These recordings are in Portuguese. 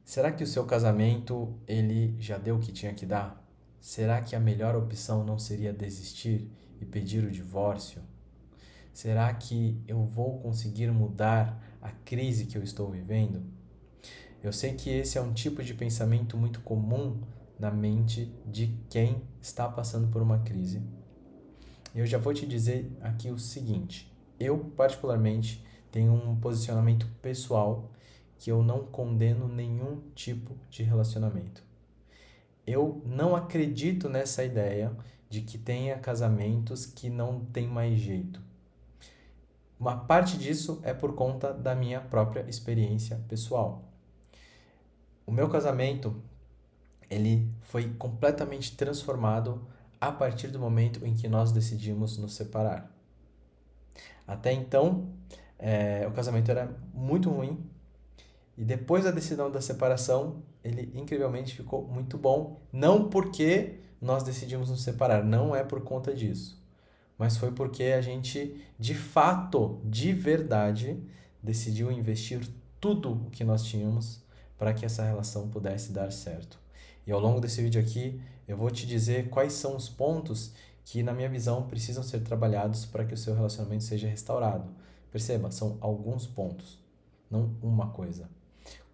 Será que o seu casamento, ele já deu o que tinha que dar? Será que a melhor opção não seria desistir e pedir o divórcio? Será que eu vou conseguir mudar a crise que eu estou vivendo? Eu sei que esse é um tipo de pensamento muito comum na mente de quem está passando por uma crise. Eu já vou te dizer aqui o seguinte: eu, particularmente, tenho um posicionamento pessoal que eu não condeno nenhum tipo de relacionamento. Eu não acredito nessa ideia de que tenha casamentos que não tem mais jeito. Uma parte disso é por conta da minha própria experiência pessoal. O meu casamento, ele foi completamente transformado a partir do momento em que nós decidimos nos separar. Até então, o casamento era muito ruim e depois da decisão da separação, ele incrivelmente ficou muito bom. Não porque nós decidimos nos separar, não é por conta disso, mas foi porque a gente, de fato, de verdade, decidiu investir tudo o que nós tínhamos para que essa relação pudesse dar certo. E ao longo desse vídeo aqui, eu vou te dizer quais são os pontos que, na minha visão, precisam ser trabalhados para que o seu relacionamento seja restaurado. Perceba, são alguns pontos, não uma coisa.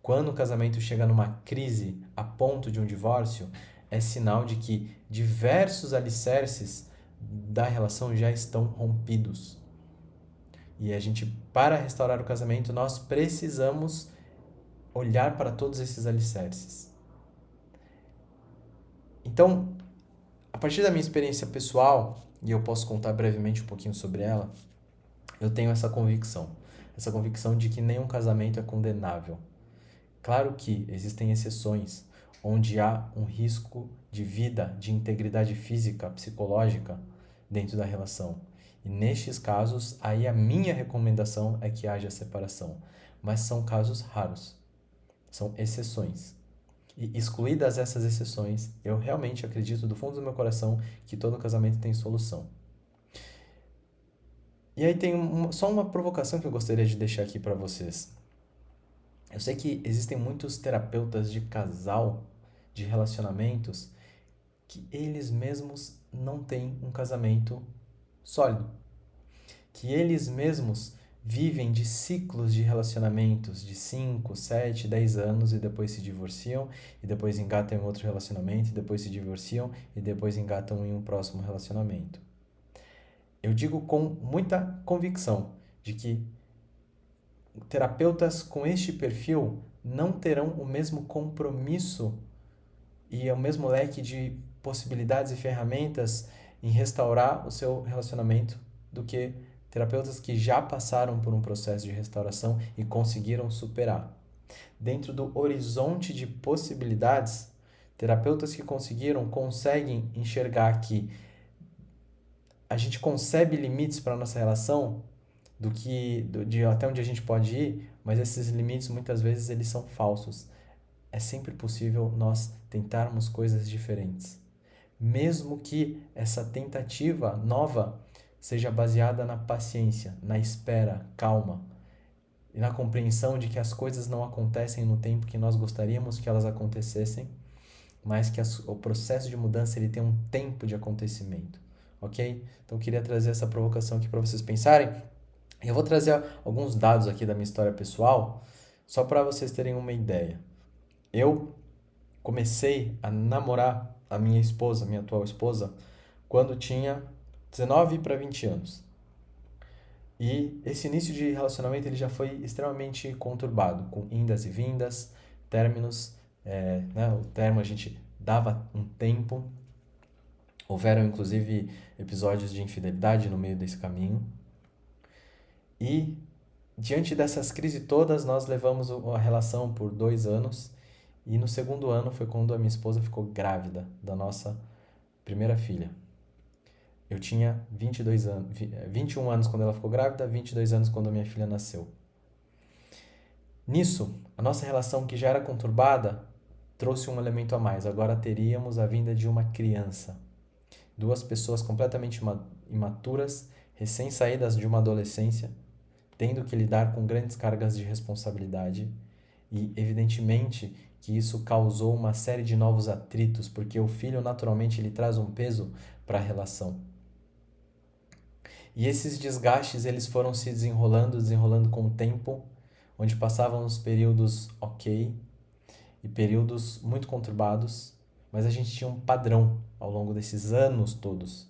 Quando o casamento chega numa crise a ponto de um divórcio, é sinal de que diversos alicerces da relação já estão rompidos. E a gente, para restaurar o casamento, nós precisamos olhar para todos esses alicerces. Então, a partir da minha experiência pessoal, e eu posso contar brevemente um pouquinho sobre ela, eu tenho essa convicção de que nenhum casamento é condenável. Claro que existem exceções, onde há um risco de vida, de integridade física, psicológica dentro da relação. E nestes casos, aí a minha recomendação é que haja separação. Mas são casos raros, são exceções. E excluídas essas exceções, eu realmente acredito do fundo do meu coração que todo casamento tem solução. E aí tem só uma provocação que eu gostaria de deixar aqui para vocês. Eu sei que existem muitos terapeutas de casal, de relacionamentos, que eles mesmos não têm um casamento sólido. Que eles mesmos vivem de ciclos de relacionamentos de 5, 7, 10 anos e depois se divorciam, e depois engatam em outro relacionamento, e depois se divorciam, e depois engatam em um próximo relacionamento. Eu digo com muita convicção de que terapeutas com este perfil não terão o mesmo compromisso e o mesmo leque de possibilidades e ferramentas em restaurar o seu relacionamento do que terapeutas que já passaram por um processo de restauração e conseguiram superar. Dentro do horizonte de possibilidades, terapeutas que conseguem enxergar que a gente concebe limites para a nossa relação de até onde a gente pode ir, mas esses limites muitas vezes eles são falsos. É sempre possível nós tentarmos coisas diferentes. Mesmo que essa tentativa nova seja baseada na paciência, na espera, calma, e na compreensão de que as coisas não acontecem no tempo que nós gostaríamos que elas acontecessem, mas que o processo de mudança ele tem um tempo de acontecimento, ok? Então eu queria trazer essa provocação aqui para vocês pensarem. Eu vou trazer alguns dados aqui da minha história pessoal, só para vocês terem uma ideia. Eu comecei a namorar a minha esposa, minha atual esposa, quando tinha 19 para 20 anos. E esse início de relacionamento ele já foi extremamente conturbado, com indas e vindas, términos, né? O termo a gente dava um tempo. Houveram inclusive episódios de infidelidade no meio desse caminho. E diante dessas crises todas, nós levamos a relação por 2 anos. E no segundo ano foi quando a minha esposa ficou grávida da nossa primeira filha. Eu tinha 21 anos quando ela ficou grávida, 22 anos quando a minha filha nasceu. Nisso, a nossa relação que já era conturbada trouxe um elemento a mais. Agora teríamos a vinda de uma criança. Duas pessoas completamente imaturas, recém-saídas de uma adolescência, tendo que lidar com grandes cargas de responsabilidade. E, evidentemente, que isso causou uma série de novos atritos, porque o filho, naturalmente, ele traz um peso para a relação. E esses desgastes, eles foram se desenrolando com o tempo, onde passávamos períodos ok e períodos muito conturbados, mas a gente tinha um padrão ao longo desses anos todos.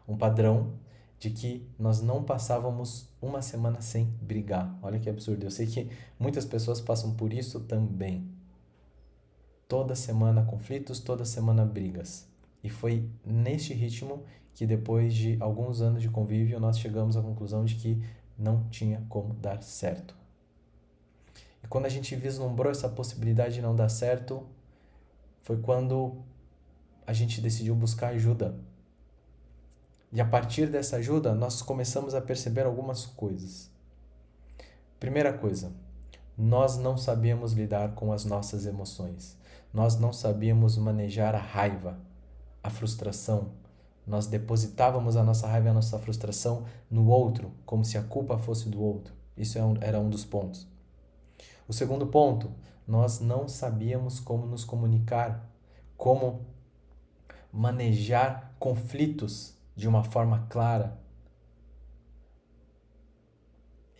Um padrão de que nós não passávamos uma semana sem brigar. Olha que absurdo. Eu sei que muitas pessoas passam por isso também. Toda semana conflitos, toda semana brigas. E foi neste ritmo que depois de alguns anos de convívio nós chegamos à conclusão de que não tinha como dar certo. E quando a gente vislumbrou essa possibilidade de não dar certo, foi quando a gente decidiu buscar ajuda. E a partir dessa ajuda, nós começamos a perceber algumas coisas. Primeira coisa, nós não sabíamos lidar com as nossas emoções. Nós não sabíamos manejar a raiva, a frustração. Nós depositávamos a nossa raiva e a nossa frustração no outro, como se a culpa fosse do outro. Isso era um dos pontos. O segundo ponto, nós não sabíamos como nos comunicar, como manejar conflitos de uma forma clara.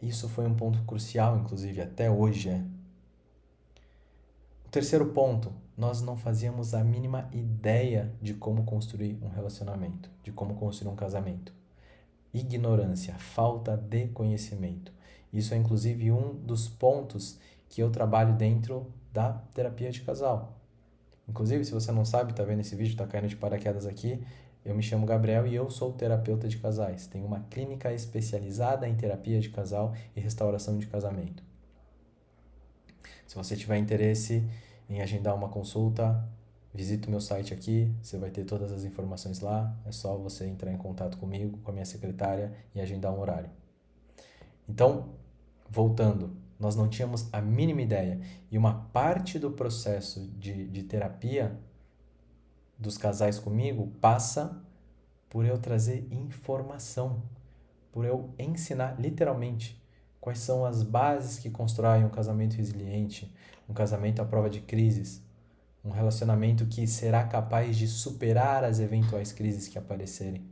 Isso foi um ponto crucial, inclusive, até hoje é. O terceiro ponto, nós não fazíamos a mínima ideia de como construir um relacionamento, de como construir um casamento. Ignorância, falta de conhecimento. Isso é, inclusive, um dos pontos que eu trabalho dentro da terapia de casal. Inclusive, se você não sabe, tá vendo esse vídeo, tá caindo de paraquedas aqui, eu me chamo Gabriel e eu sou terapeuta de casais. Tenho uma clínica especializada em terapia de casal e restauração de casamento. Se você tiver interesse em agendar uma consulta, visite o meu site aqui, você vai ter todas as informações lá. É só você entrar em contato comigo, com a minha secretária e agendar um horário. Então, voltando, nós não tínhamos a mínima ideia. E uma parte do processo de terapia dos casais comigo passa por eu trazer informação, por eu ensinar literalmente quais são as bases que constroem um casamento resiliente, um casamento à prova de crises, um relacionamento que será capaz de superar as eventuais crises que aparecerem.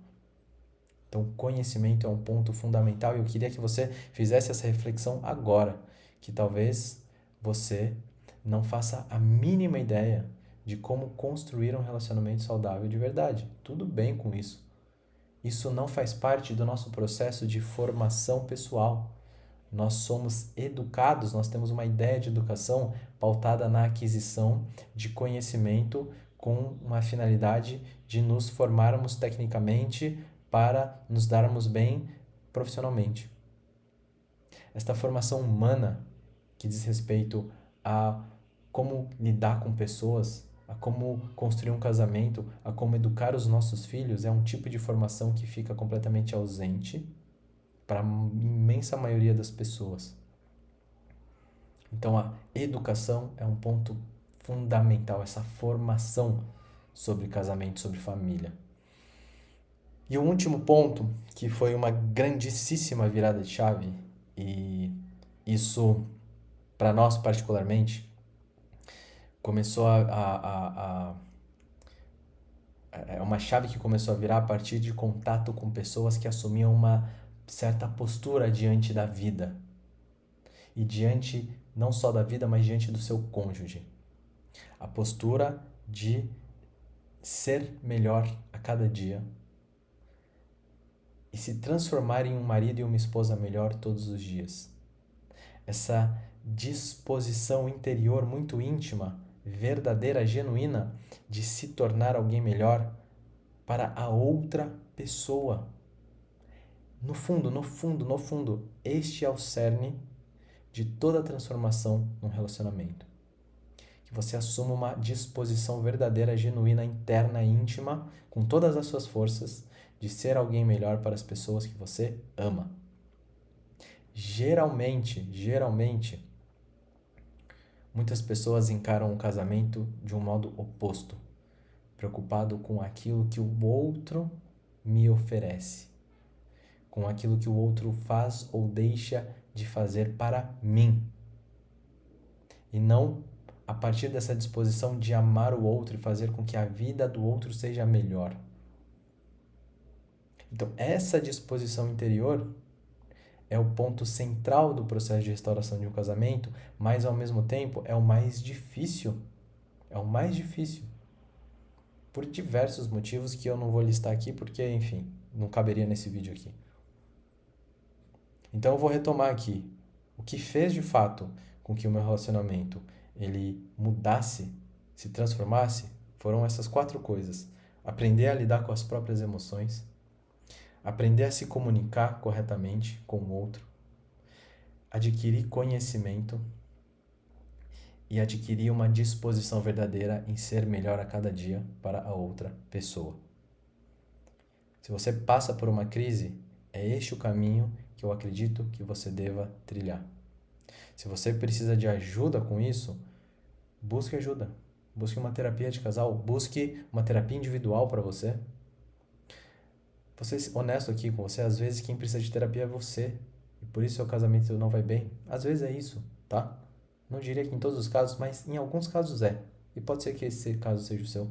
Então, conhecimento é um ponto fundamental e eu queria que você fizesse essa reflexão agora, que talvez você não faça a mínima ideia de como construir um relacionamento saudável de verdade. Tudo bem com isso. Isso não faz parte do nosso processo de formação pessoal. Nós somos educados, nós temos uma ideia de educação pautada na aquisição de conhecimento com uma finalidade de nos formarmos tecnicamente para nos darmos bem profissionalmente. Esta formação humana que diz respeito a como lidar com pessoas, a como construir um casamento, a como educar os nossos filhos, é um tipo de formação que fica completamente ausente para a imensa maioria das pessoas. Então, a educação é um ponto fundamental, essa formação sobre casamento, sobre família. E o último ponto, que foi uma grandíssima virada de chave, e isso, para nós particularmente, começou é uma chave que começou a virar a partir de contato com pessoas que assumiam uma certa postura diante da vida. E diante não só da vida, mas diante do seu cônjuge. A postura de ser melhor a cada dia e se transformar em um marido e uma esposa melhor todos os dias. Essa disposição interior muito íntima, verdadeira, genuína, de se tornar alguém melhor para a outra pessoa. No fundo, este é o cerne de toda transformação num relacionamento. Que você assuma uma disposição verdadeira, genuína, interna, íntima, com todas as suas forças, de ser alguém melhor para as pessoas que você ama. Geralmente, muitas pessoas encaram o casamento de um modo oposto, preocupado com aquilo que o outro me oferece, com aquilo que o outro faz ou deixa de fazer para mim. e não a partir dessa disposição de amar o outro e fazer com que a vida do outro seja melhor. Então, essa disposição interior é o ponto central do processo de restauração de um casamento, mas ao mesmo tempo é o mais difícil. É o mais difícil. Por diversos motivos que eu não vou listar aqui, porque, enfim, não caberia nesse vídeo aqui. Então eu vou retomar aqui. O que fez de fato com que o meu relacionamento ele mudasse, se transformasse, foram essas 4 coisas. Aprender a lidar com as próprias emoções, aprender a se comunicar corretamente com o outro, adquirir conhecimento e adquirir uma disposição verdadeira em ser melhor a cada dia para a outra pessoa. Se você passa por uma crise, é este o caminho que eu acredito que você deva trilhar. Se você precisa de ajuda com isso, busque ajuda. Busque uma terapia de casal, busque uma terapia individual para você. Vou ser honesto aqui com você, às vezes quem precisa de terapia é você. E por isso seu casamento não vai bem. Às vezes é isso, tá? Não diria que em todos os casos, mas em alguns casos é. E pode ser que esse caso seja o seu.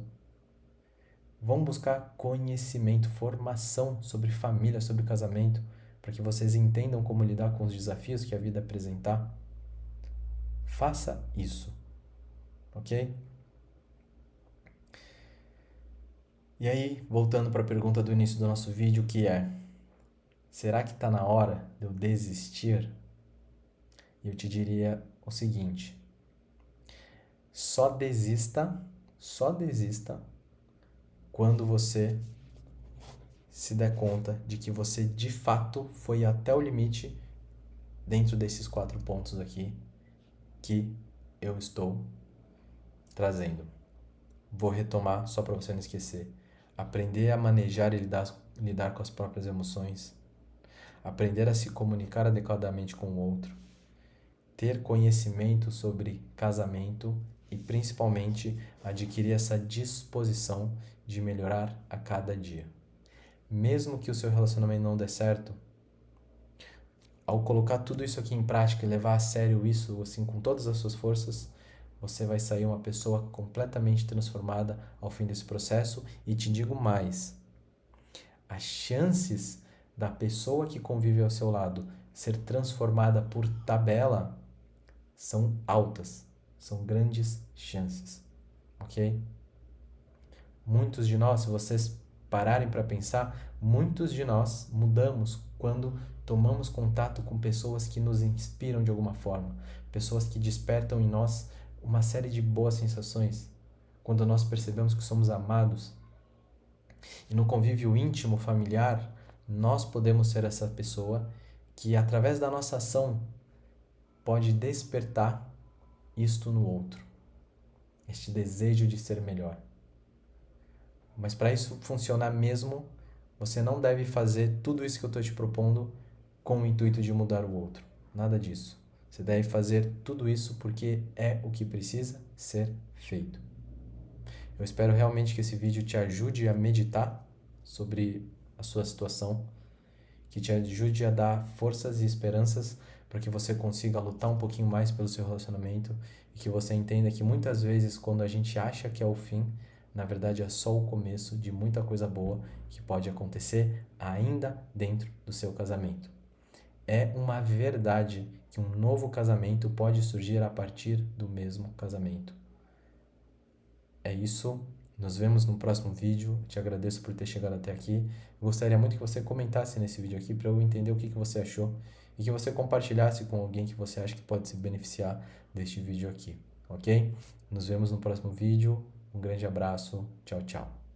Vão buscar conhecimento, formação sobre família, sobre casamento, para que vocês entendam como lidar com os desafios que a vida apresentar. Faça isso, ok? E aí, voltando para a pergunta do início do nosso vídeo, que é: será que está na hora de eu desistir? E eu te diria o seguinte: só desista quando você se der conta de que você de fato foi até o limite dentro desses 4 pontos aqui que eu estou trazendo. Vou retomar só para você não esquecer. Aprender a manejar e lidar com as próprias emoções. Aprender a se comunicar adequadamente com o outro. Ter conhecimento sobre casamento e, principalmente, adquirir essa disposição de melhorar a cada dia. Mesmo que o seu relacionamento não dê certo, ao colocar tudo isso aqui em prática e levar a sério isso assim com todas as suas forças, você vai sair uma pessoa completamente transformada ao fim desse processo. E te digo mais, as chances da pessoa que convive ao seu lado ser transformada por tabela são altas, são grandes chances, ok? Muitos de nós, se vocês pararem para pensar, muitos de nós mudamos quando tomamos contato com pessoas que nos inspiram de alguma forma, pessoas que despertam em nós uma série de boas sensações, quando nós percebemos que somos amados. E no convívio íntimo, familiar, nós podemos ser essa pessoa que, através da nossa ação, pode despertar isto no outro, este desejo de ser melhor. Mas para isso funcionar mesmo, você não deve fazer tudo isso que eu estou te propondo com o intuito de mudar o outro. Nada disso. Você deve fazer tudo isso porque é o que precisa ser feito. Eu espero realmente que esse vídeo te ajude a meditar sobre a sua situação, que te ajude a dar forças e esperanças para que você consiga lutar um pouquinho mais pelo seu relacionamento e que você entenda que muitas vezes quando a gente acha que é o fim, na verdade é só o começo de muita coisa boa que pode acontecer ainda dentro do seu casamento. É uma verdade que um novo casamento pode surgir a partir do mesmo casamento. É isso. Nos vemos no próximo vídeo. Te agradeço por ter chegado até aqui. Gostaria muito que você comentasse nesse vídeo aqui para eu entender o que você achou e que você compartilhasse com alguém que você acha que pode se beneficiar deste vídeo aqui, ok? Nos vemos no próximo vídeo. Um grande abraço. Tchau, tchau.